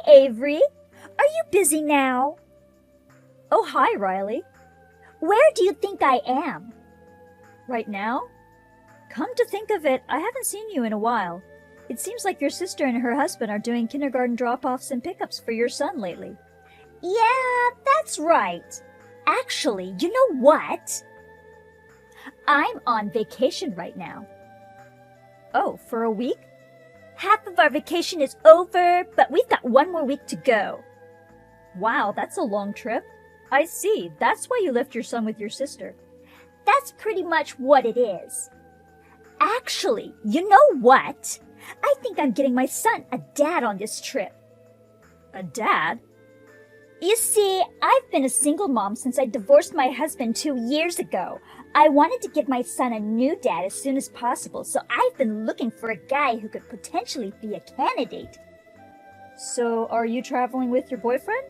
Avery. Are you busy now? Oh, hi, Riley. Where do you think I am? Right now? Come to think of it, I haven't seen you in a while. It seems like your sister and her husband are doing kindergarten drop-offs and pickups for your son lately. Yeah, that's right. Actually, you know what? I'm on vacation right now. Oh, for a week? Half of our vacation is over, but we've got one more week to go. Wow, that's a long trip. I see. That's why you left your son with your sister. That's pretty much what it is. Actually, you know what? I think I'm getting my son a dad on this trip. A dad? You see, I've been a single mom since I divorced my husband 2 years ago. I wanted to give my son a new dad as soon as possible, so I've been looking for a guy who could potentially be a candidate. So, are you traveling with your boyfriend?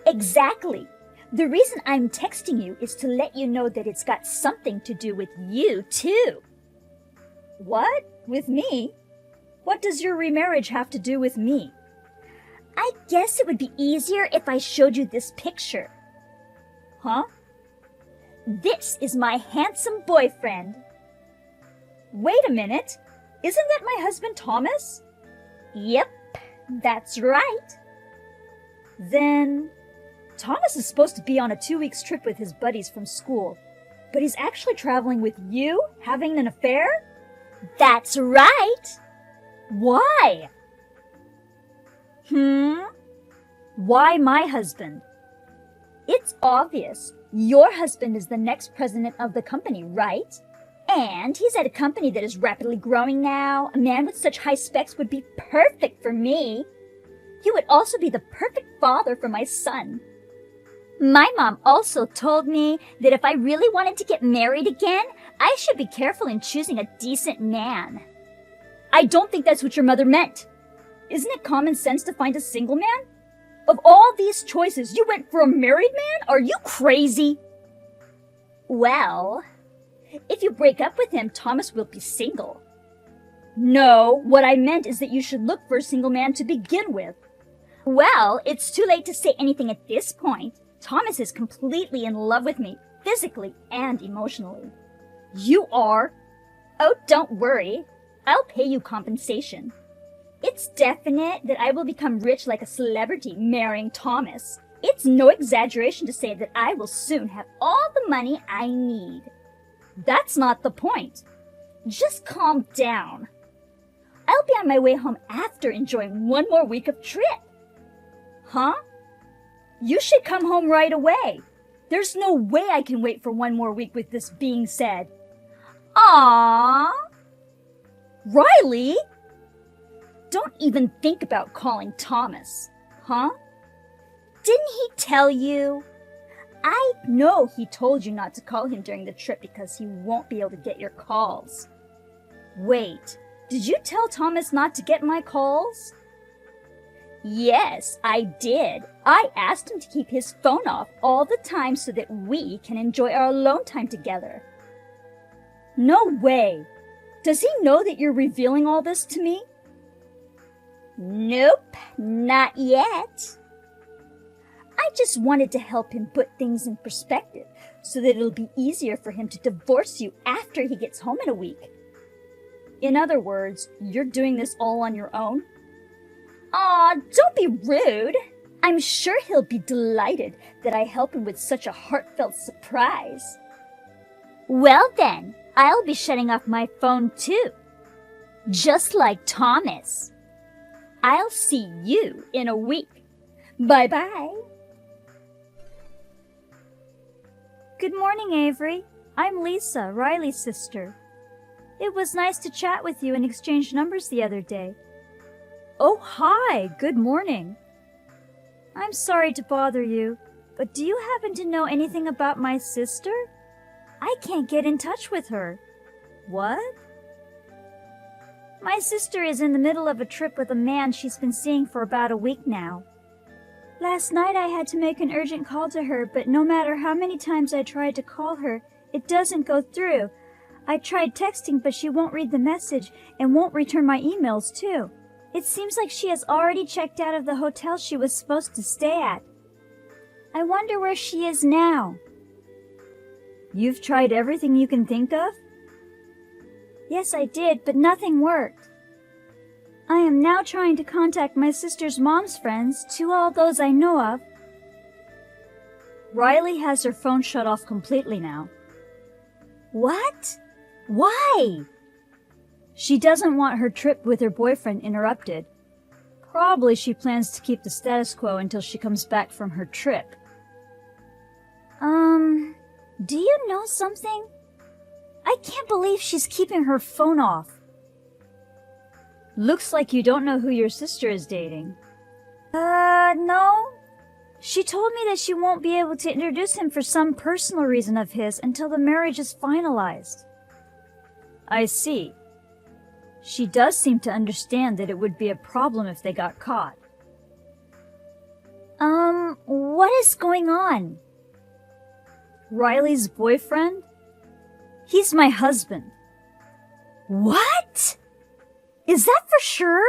Exactly. The reason I'm texting you is to let you know that it's got something to do with you, too. What? With me? What does your remarriage have to do with me? I guess it would be easier if I showed you this picture. Huh? This is my handsome boyfriend. Wait a minute. Isn't that my husband Thomas? Yep, that's right. Then, Thomas is supposed to be on a 2-week trip with his buddies from school, but he's actually traveling with you, having an affair? That's right. Why? Why my husband? It's obvious. Your husband is the next president of the company, right? And he's at a company that is rapidly growing now. A man with such high specs would be perfect for me. He would also be the perfect father for my son. My mom also told me that if I really wanted to get married again, I should be careful in choosing a decent man. I don't think that's what your mother meant. Isn't it common sense to find a single man? Of all these choices, you went for a married man? Are you crazy? Well, if you break up with him, Thomas will be single. No, what I meant is that you should look for a single man to begin with. Well, it's too late to say anything at this point. Thomas is completely in love with me, physically and emotionally. You are? Oh, don't worry. I'll pay you compensation. It's definite that I will become rich like a celebrity marrying Thomas. It's no exaggeration to say that I will soon have all the money I need. That's not the point. Just calm down. I'll be on my way home after enjoying one more week of trip. Huh? You should come home right away. There's no way I can wait for one more week with this being said. Aww. Riley! Don't even think about calling Thomas. Huh? Didn't he tell you? I know he told you not to call him during the trip because he won't be able to get your calls. Wait, did you tell Thomas not to get my calls? Yes, I did. I asked him to keep his phone off all the time so that we can enjoy our alone time together. No way. Does he know that you're revealing all this to me? Nope, not yet. I just wanted to help him put things in perspective so that it'll be easier for him to divorce you after he gets home in a week. In other words, you're doing this all on your own? Aw, don't be rude. I'm sure he'll be delighted that I help him with such a heartfelt surprise. Well then, I'll be shutting off my phone too. Just like Thomas. I'll see you in a week. Bye-bye. Good morning, Avery. I'm Lisa, Riley's sister. It was nice to chat with you and exchange numbers the other day. Oh, hi. Good morning. I'm sorry to bother you, but do you happen to know anything about my sister? I can't get in touch with her. What? My sister is in the middle of a trip with a man she's been seeing for about a week now. Last night I had to make an urgent call to her, but no matter how many times I tried to call her, it doesn't go through. I tried texting, but she won't read the message and won't return my emails too. It seems like she has already checked out of the hotel she was supposed to stay at. I wonder where she is now. You've tried everything you can think of? Yes, I did, but nothing worked. I am now trying to contact my sister's mom's friends, to all those I know of. Riley has her phone shut off completely now. What? Why? She doesn't want her trip with her boyfriend interrupted. Probably she plans to keep the status quo until she comes back from her trip. Do you know something? I can't believe she's keeping her phone off. Looks like you don't know who your sister is dating. No. She told me that she won't be able to introduce him for some personal reason of his until the marriage is finalized. I see. She does seem to understand that it would be a problem if they got caught. What is going on? Riley's boyfriend? He's my husband. What? Is that for sure?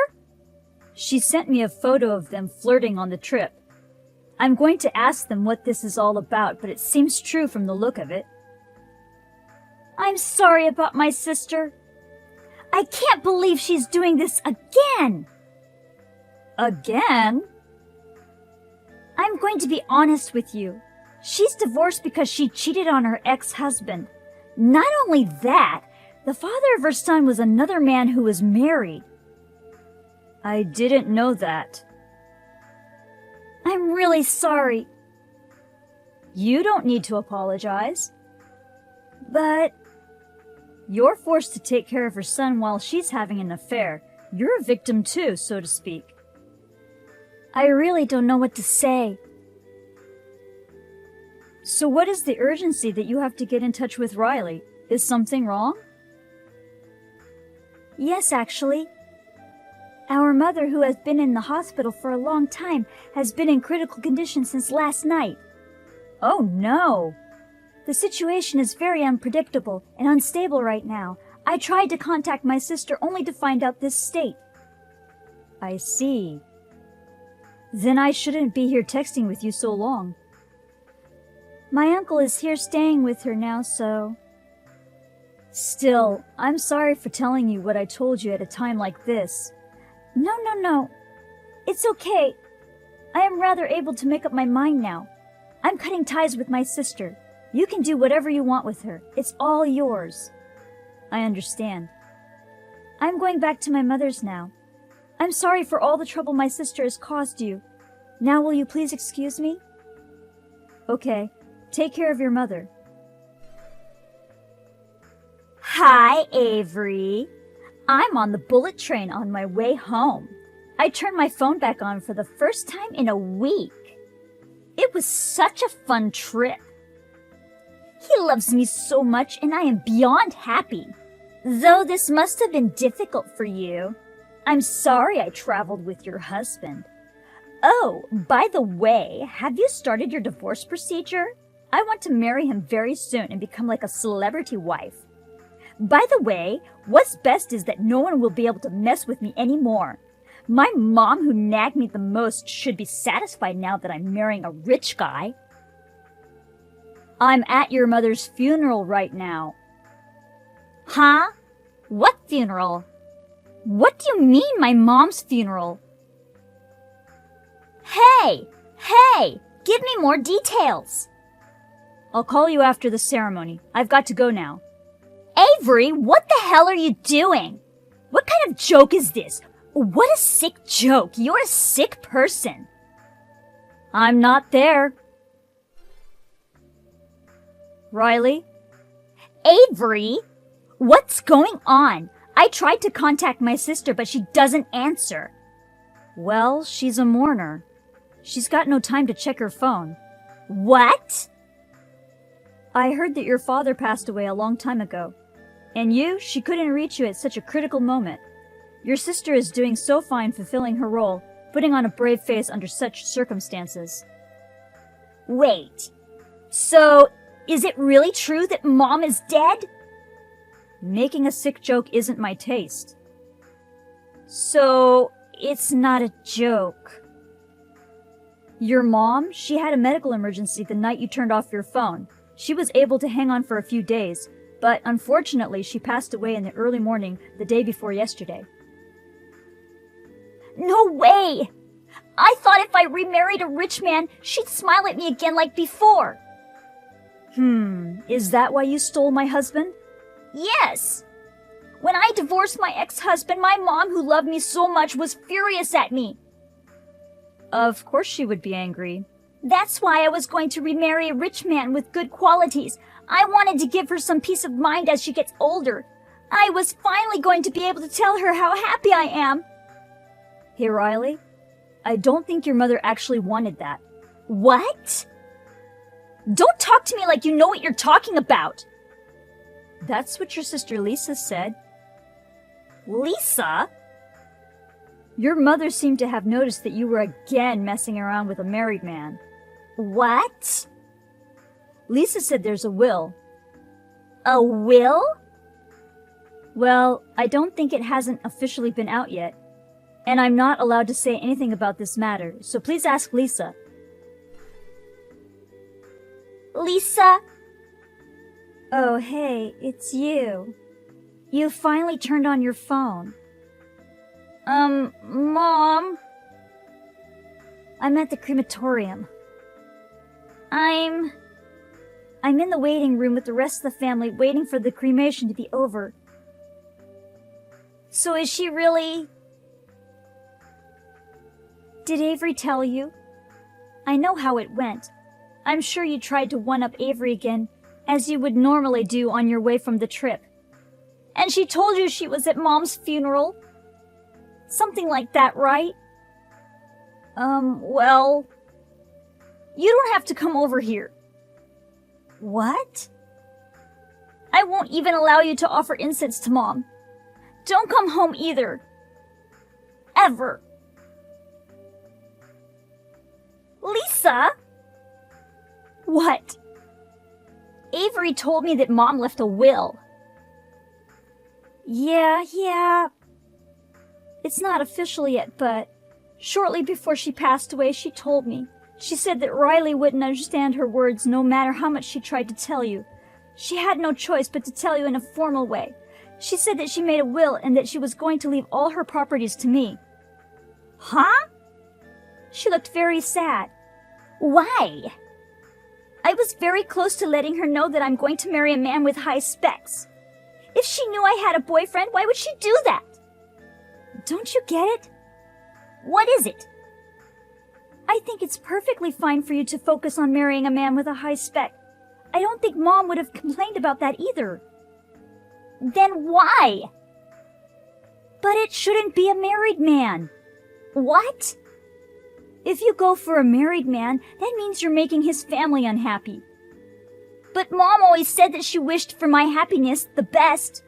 She sent me a photo of them flirting on the trip. I'm going to ask them what this is all about, but it seems true from the look of it. I'm sorry about my sister. I can't believe she's doing this again. Again? I'm going to be honest with you. She's divorced because she cheated on her ex-husband. Not only that, the father of her son was another man who was married. I didn't know that. I'm really sorry. You don't need to apologize. But you're forced to take care of her son while she's having an affair. You're a victim too, so to speak. I really don't know what to say. So what is the urgency that you have to get in touch with Riley? Is something wrong? Yes, actually. Our mother, who has been in the hospital for a long time, has been in critical condition since last night. Oh no! The situation is very unpredictable and unstable right now. I tried to contact my sister only to find out this state. I see. Then I shouldn't be here texting with you so long. My uncle is here staying with her now, so... Still, I'm sorry for telling you what I told you at a time like this. No. It's okay. I am rather able to make up my mind now. I'm cutting ties with my sister. You can do whatever you want with her. It's all yours. I understand. I'm going back to my mother's now. I'm sorry for all the trouble my sister has caused you. Now will you please excuse me? Okay. Take care of your mother. Hi, Avery. I'm on the bullet train on my way home. I turned my phone back on for the first time in a week. It was such a fun trip. He loves me so much and I am beyond happy. Though this must have been difficult for you. I'm sorry I traveled with your husband. Oh, by the way, have you started your divorce procedure? I want to marry him very soon and become like a celebrity wife. By the way, what's best is that no one will be able to mess with me anymore. My mom, who nagged me the most, should be satisfied now that I'm marrying a rich guy. I'm at your mother's funeral right now. Huh? What funeral? What do you mean, my mom's funeral? Hey! Give me more details. I'll call you after the ceremony. I've got to go now. Avery, what the hell are you doing? What kind of joke is this? What a sick joke. You're a sick person. I'm not there. Riley? Avery? What's going on? I tried to contact my sister, but she doesn't answer. Well, she's a mourner. She's got no time to check her phone. What? I heard that your father passed away a long time ago. And she couldn't reach you at such a critical moment. Your sister is doing so fine fulfilling her role, putting on a brave face under such circumstances. Wait. So, is it really true that Mom is dead? Making a sick joke isn't my taste. So, It's not a joke. Your mom, she had a medical emergency the night you turned off your phone. She was able to hang on for a few days, but unfortunately she passed away in the early morning the day before yesterday. No way! I thought if I remarried a rich man, she'd smile at me again like before. Is that why you stole my husband? Yes! When I divorced my ex-husband, my mom, who loved me so much, was furious at me. Of course she would be angry. That's why I was going to remarry a rich man with good qualities. I wanted to give her some peace of mind as she gets older. I was finally going to be able to tell her how happy I am. Hey, Riley, I don't think your mother actually wanted that. What? Don't talk to me like you know what you're talking about. That's what your sister Lisa said. Lisa? Your mother seemed to have noticed that you were again messing around with a married man. What? Lisa said there's a will. A will? Well, I don't think it hasn't officially been out yet. And I'm not allowed to say anything about this matter, so please ask Lisa. Lisa? Oh, hey, it's you. You finally turned on your phone. Mom? I'm at the crematorium. I'm in the waiting room with the rest of the family waiting for the cremation to be over. So is she really... Did Avery tell you? I know how it went. I'm sure you tried to one-up Avery again, as you would normally do on your way from the trip. And she told you she was at Mom's funeral? Something like that, right? Well... You don't have to come over here. What? I won't even allow you to offer incense to Mom. Don't come home either. Ever. Lisa? What? Avery told me that Mom left a will. Yeah. It's not official yet, but shortly before she passed away, she told me. She said that Riley wouldn't understand her words no matter how much she tried to tell you. She had no choice but to tell you in a formal way. She said that she made a will and that she was going to leave all her properties to me. Huh? She looked very sad. Why? I was very close to letting her know that I'm going to marry a man with high specs. If she knew I had a boyfriend, why would she do that? Don't you get it? What is it? I think it's perfectly fine for you to focus on marrying a man with a high spec. I don't think Mom would have complained about that either. Then why? But it shouldn't be a married man. What? If you go for a married man, that means you're making his family unhappy. But Mom always said that she wished for my happiness the best.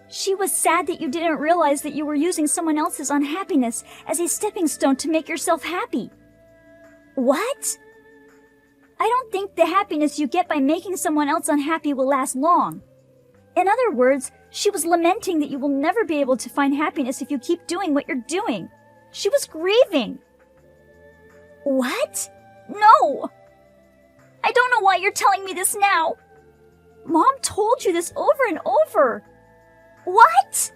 She was sad that you didn't realize that you were using someone else's unhappiness as a stepping stone to make yourself happy. What? I don't think the happiness you get by making someone else unhappy will last long. In other words, she was lamenting that you will never be able to find happiness if you keep doing what you're doing. She was grieving. What? No! I don't know why you're telling me this now. Mom told you this over and over. What?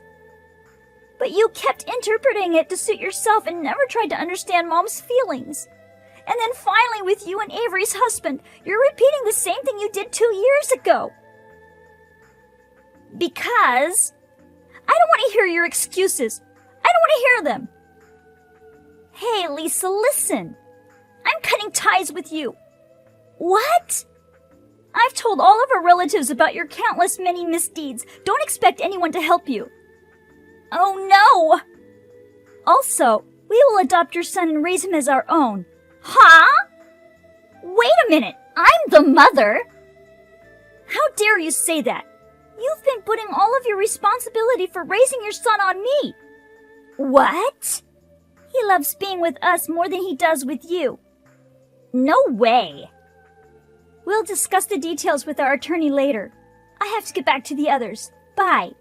But you kept interpreting it to suit yourself and never tried to understand Mom's feelings. And then finally with you and Avery's husband, you're repeating the same thing you did 2 years ago. Because... I don't want to hear your excuses. I don't want to hear them. Hey, Lisa, listen. I'm cutting ties with you. What? I've told all of our relatives about your countless many misdeeds. Don't expect anyone to help you. Oh, no! Also, we will adopt your son and raise him as our own. Huh? Wait a minute. I'm the mother. How dare you say that? You've been putting all of your responsibility for raising your son on me. What? He loves being with us more than he does with you. No way. We'll discuss the details with our attorney later. I have to get back to the others. Bye.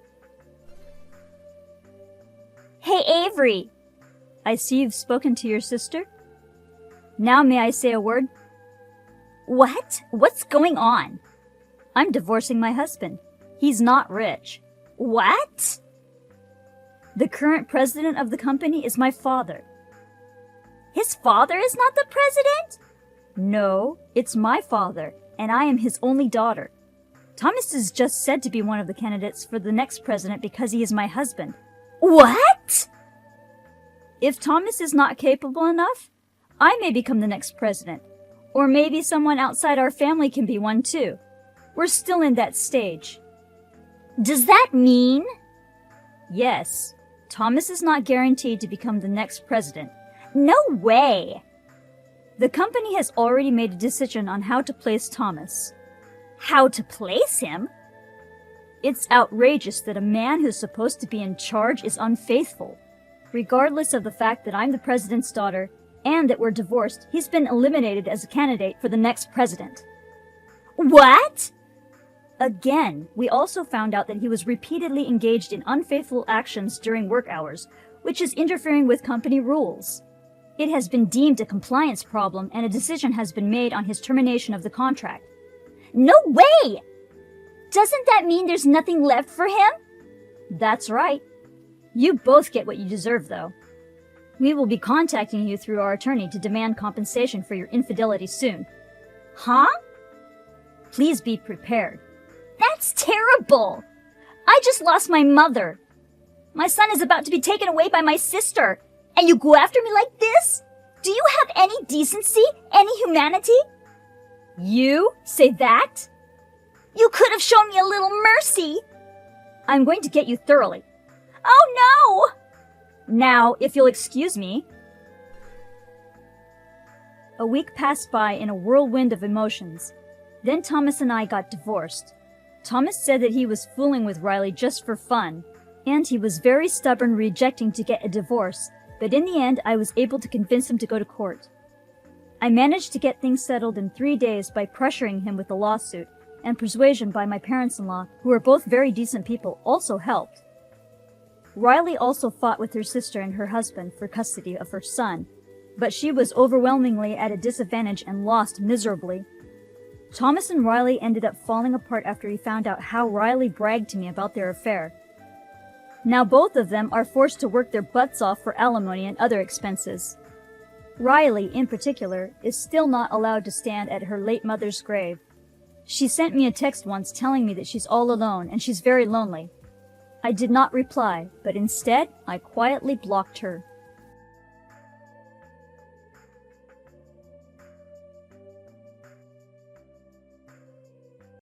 Hey, Avery! I see you've spoken to your sister. Now may I say a word? What? What's going on? I'm divorcing my husband. He's not rich. What? The current president of the company is my father. His father is not the president? No, it's my father, and I am his only daughter. Thomas is just said to be one of the candidates for the next president because he is my husband. What? If Thomas is not capable enough, I may become the next president. Or maybe someone outside our family can be one too. We're still in that stage. Does that mean? Yes, Thomas is not guaranteed to become the next president. No way! The company has already made a decision on how to place Thomas. How to place him? It's outrageous that a man who's supposed to be in charge is unfaithful. Regardless of the fact that I'm the president's daughter and that we're divorced, he's been eliminated as a candidate for the next president. What? Again, we also found out that he was repeatedly engaged in unfaithful actions during work hours, which is interfering with company rules. It has been deemed a compliance problem and a decision has been made on his termination of the contract. No way! Doesn't that mean there's nothing left for him? That's right. You both get what you deserve, though. We will be contacting you through our attorney to demand compensation for your infidelity soon. Huh? Please be prepared. That's terrible! I just lost my mother. My son is about to be taken away by my sister. And you go after me like this? Do you have any decency? Any humanity? You say that? You could have shown me a little mercy. I'm going to get you thoroughly. Oh no! Now, if you'll excuse me. A week passed by in a whirlwind of emotions. Then Thomas and I got divorced. Thomas said that he was fooling with Riley just for fun, and he was very stubborn rejecting to get a divorce, but in the end I was able to convince him to go to court. I managed to get things settled in 3 days by pressuring him with a lawsuit, and persuasion by my parents-in-law, who are both very decent people, also helped. Riley also fought with her sister and her husband for custody of her son, but she was overwhelmingly at a disadvantage and lost miserably. Thomas and Riley ended up falling apart after he found out how Riley bragged to me about their affair. Now both of them are forced to work their butts off for alimony and other expenses. Riley, in particular, is still not allowed to stand at her late mother's grave. She sent me a text once telling me that she's all alone and she's very lonely. I did not reply, but instead, I quietly blocked her.